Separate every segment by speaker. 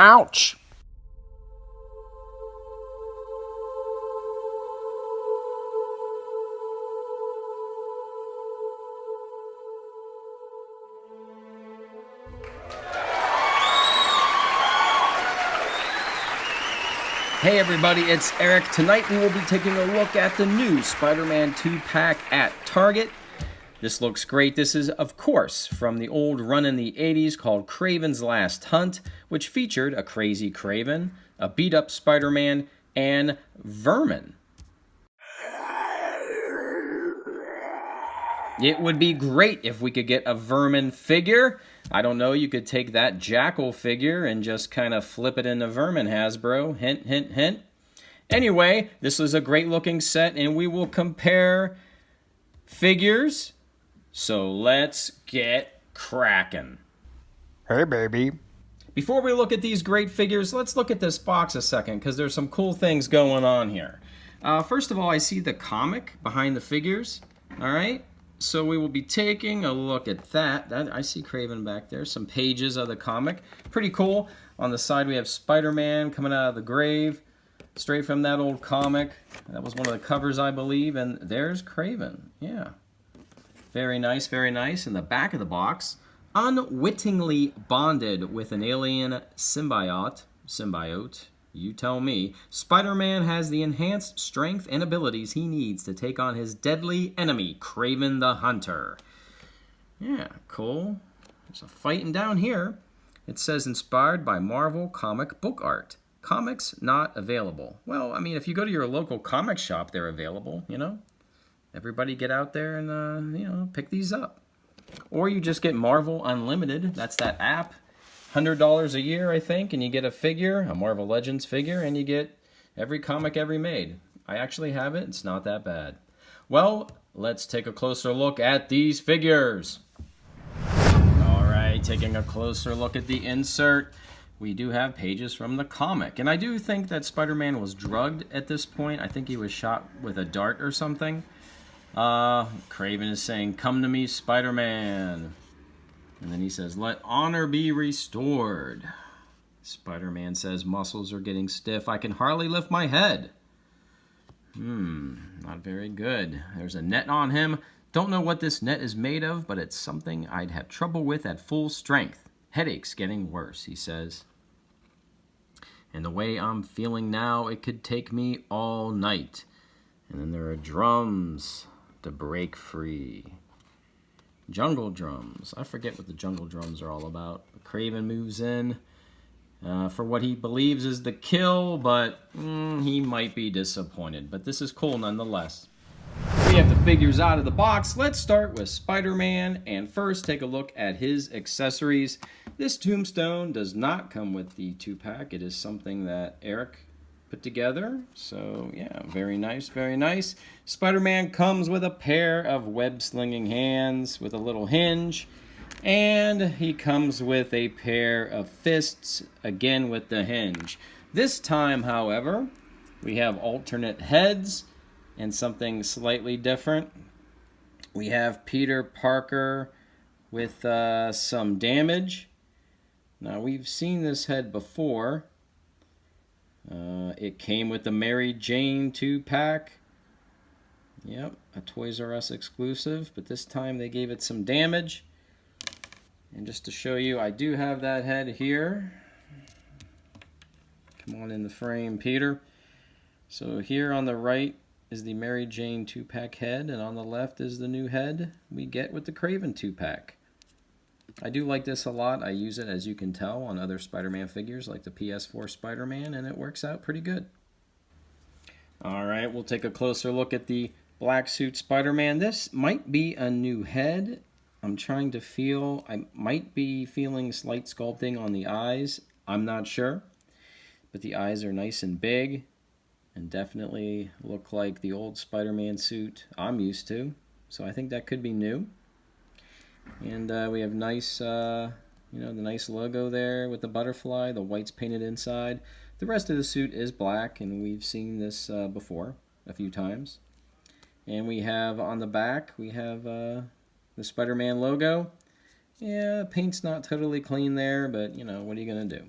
Speaker 1: Ouch! Hey everybody, it's Eric. Tonight we will be taking a look at the new Spider-Man 2-pack at Target. This looks great. This is, of course, from the old run in the 80s called Kraven's Last Hunt, which featured a crazy Kraven, a beat-up Spider-Man, and Vermin. It would be great if we could get a Vermin figure. I don't know, you could take that Jackal figure and just kind of flip it into Vermin, Hasbro. Hint, hint, hint. Anyway, this is a great looking set, and we will compare figures. So let's get cracking.
Speaker 2: Hey, baby.
Speaker 1: Before we look at these great figures, let's look at this box a second, because there's some cool things going on here. First of all, I see the comic behind the figures. All right. So we will be taking a look at that. I see Kraven back there. Some pages of the comic. Pretty cool. On the side we have Spider-Man coming out of the grave. Straight from that old comic. That was one of the covers, I believe. And there's Kraven. Yeah. Very nice, very nice. In the back of the box, unwittingly bonded with an alien symbiote, you tell me, Spider-Man has the enhanced strength and abilities he needs to take on his deadly enemy, Kraven the Hunter. Yeah, cool. There's a fighting down here. It says inspired by Marvel comic book art. Comics not available. Well, I mean, if you go to your local comic shop, they're available, you know? Everybody get out there and, you know, pick these up. Or you just get Marvel Unlimited. That's that app. $100 a year, I think, and you get a figure, a Marvel Legends figure, and you get every comic ever made. I actually have it. It's not that bad. Well, let's take a closer look at these figures. All right, taking a closer look at the insert. We do have pages from the comic, and I do think that Spider-Man was drugged at this point. I think he was shot with a dart or something. Kraven is saying, "Come to me, Spider-Man." And then he says, "Let honor be restored." Spider-Man says, "Muscles are getting stiff. I can hardly lift my head." Not very good. There's a net on him. Don't know what this net is made of, but it's something I'd have trouble with at full strength. Headache's getting worse, he says. And the way I'm feeling now, it could take me all night. And then there are drums to break free. Jungle drums. I forget what the jungle drums are all about. Kraven moves in for what he believes is the kill, but he might be disappointed. But this is cool nonetheless. We have the figures out of the box. Let's start with Spider-Man, and first take a look at his accessories. This tombstone does not come with the 2-pack. It is something that Eric put together. So yeah, very nice, very nice. Spider-Man comes with a pair of web-slinging hands with a little hinge, and he comes with a pair of fists, again with the hinge. This time, however, we have alternate heads and something slightly different. We have Peter Parker with some damage. Now, we've seen this head before. It came with the Mary Jane 2-pack. Yep, a Toys R Us exclusive, but this time they gave it some damage. And just to show you, I do have that head here. Come on in the frame, Peter. So here on the right is the Mary Jane 2-pack head, and on the left is the new head we get with the Kraven 2-pack. I do like this a lot. I use it, as you can tell, on other Spider-Man figures like the PS4 Spider-Man, and it works out pretty good. Alright, we'll take a closer look at the black suit Spider-Man. This might be a new head. I'm trying to feel, I might be feeling slight sculpting on the eyes. I'm not sure. But the eyes are nice and big, and definitely look like the old Spider-Man suit I'm used to. So I think that could be new. And we have nice, the nice logo there with the butterfly. The white's painted inside. The rest of the suit is black, and we've seen this before a few times. And we have on the back, we have the Spider-Man logo. Yeah, paint's not totally clean there, but, you know, what are you going to do?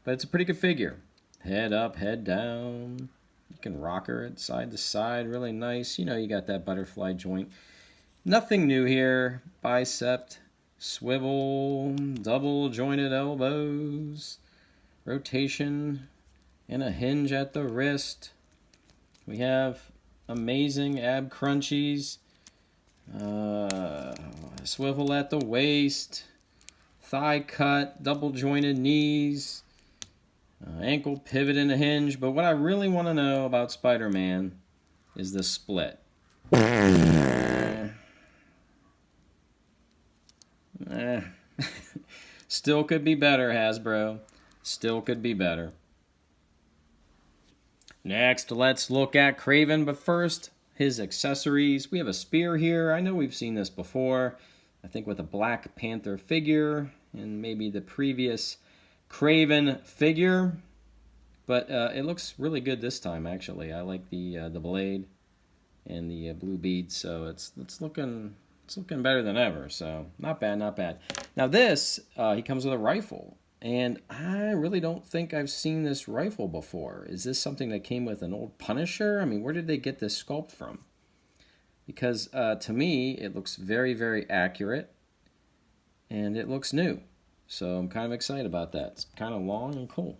Speaker 1: But it's a pretty good figure. Head up, head down. You can rock her it side to side, really nice. You know, you got that butterfly joint. Nothing new here. Bicep, swivel, double jointed elbows, rotation, and a hinge at the wrist. We have amazing ab crunchies, swivel at the waist, thigh cut, double jointed knees, ankle pivot and a hinge. But what I really want to know about Spider-Man is the split. Still could be better, Hasbro. Still could be better. Next, let's look at Kraven, but first, his accessories. We have a spear here. I know we've seen this before. I think with a Black Panther figure and maybe the previous Kraven figure. But it looks really good this time, actually. I like the blade and the blue beads, so it's looking better than ever. So not bad, not bad. Now this, he comes with a rifle. And I really don't think I've seen this rifle before. Is this something that came with an old Punisher? I mean, where did they get this sculpt from? Because to me, it looks very, very accurate. And it looks new. So I'm kind of excited about that. It's kind of long and cool.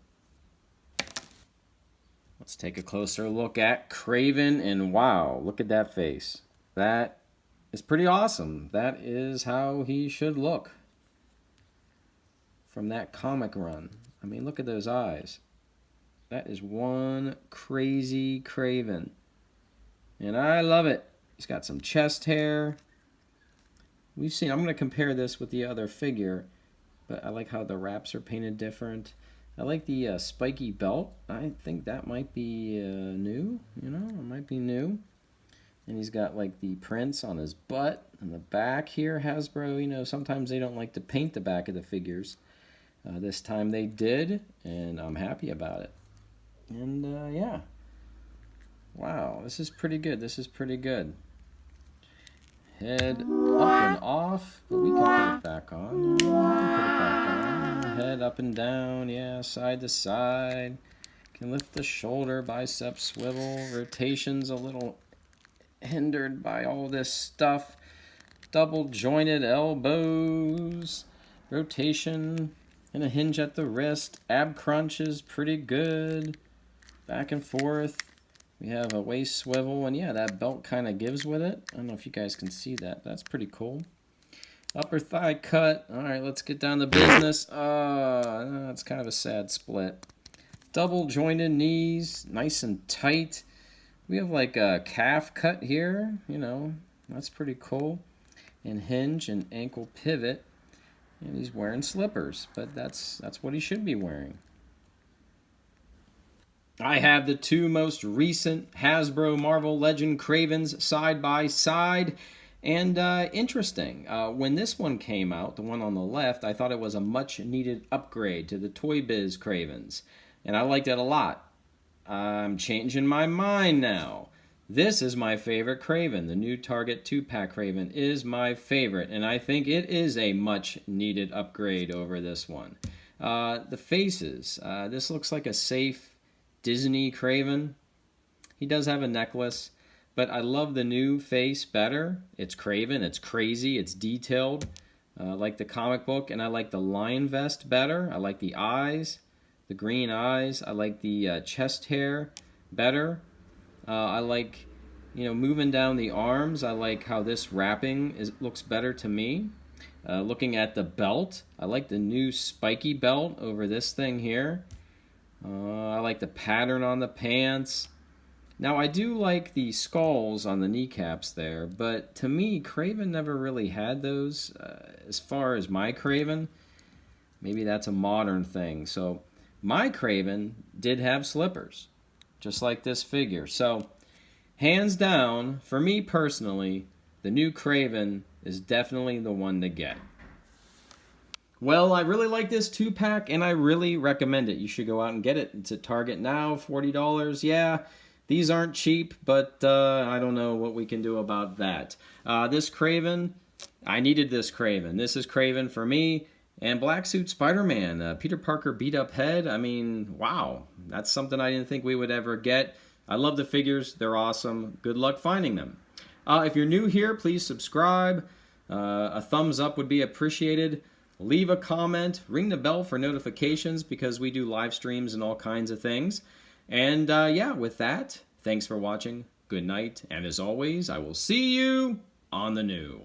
Speaker 1: Let's take a closer look at Kraven. And wow, look at that face. That is pretty awesome. That is how he should look. From that comic run. I mean, look at those eyes. That is one crazy Kraven. And I love it. He's got some chest hair. I'm going to compare this with the other figure, but I like how the wraps are painted different. I like the spiky belt. I think that might be new. You know, it might be new. And he's got like the prints on his butt and the back here. Hasbro, you know, sometimes they don't like to paint the back of the figures. This time they did, and I'm happy about it. And yeah. Wow, this is pretty good. This is pretty good. Head up and off, but we can put it back on. Yeah, we can put it back on. Head up and down, yeah, side to side. Can lift the shoulder, bicep swivel. Rotation's a little hindered by all this stuff. Double jointed elbows. Rotation. And a hinge at the wrist. Ab crunch is pretty good. Back and forth. We have a waist swivel. And yeah, that belt kind of gives with it. I don't know if you guys can see that. That's pretty cool. Upper thigh cut. Alright, let's get down to business. That's kind of a sad split. Double jointed knees. Nice and tight. We have like a calf cut here. You know, that's pretty cool. And hinge and ankle pivot. And he's wearing slippers, but that's what he should be wearing. I have the two most recent Hasbro Marvel Legend Kravens side by side. And interesting, when this one came out, the one on the left, I thought it was a much needed upgrade to the Toy Biz Kravens. And I liked it a lot. I'm changing my mind now. This is my favorite Kraven. The new Target 2-pack Kraven is my favorite, and I think it is a much-needed upgrade over this one. The faces. This looks like a safe Disney Kraven. He does have a necklace, but I love the new face better. It's Kraven. It's crazy. It's detailed, like the comic book, and I like the lion vest better. I like the eyes, the green eyes. I like the chest hair better. I like, you know, moving down the arms. I like how this wrapping looks better to me. Looking at the belt, I like the new spiky belt over this thing here. I like the pattern on the pants. Now, I do like the skulls on the kneecaps there, but to me, Kraven never really had those as far as my Kraven. Maybe that's a modern thing. So, my Kraven did have slippers, just like this figure. So, hands down, for me personally, the new Kraven is definitely the one to get. Well, I really like this 2-pack, and I really recommend it. You should go out and get it. It's at Target now, $40. Yeah, these aren't cheap, but I don't know what we can do about that. This Kraven, I needed this Kraven. This is Kraven for me, And Black Suit Spider-Man, Peter Parker beat up head. I mean, wow, that's something I didn't think we would ever get. I love the figures. They're awesome. Good luck finding them. If you're new here, please subscribe. A thumbs up would be appreciated. Leave a comment. Ring the bell for notifications because we do live streams and all kinds of things. And yeah, with that, thanks for watching. Good night. And as always, I will see you on the new.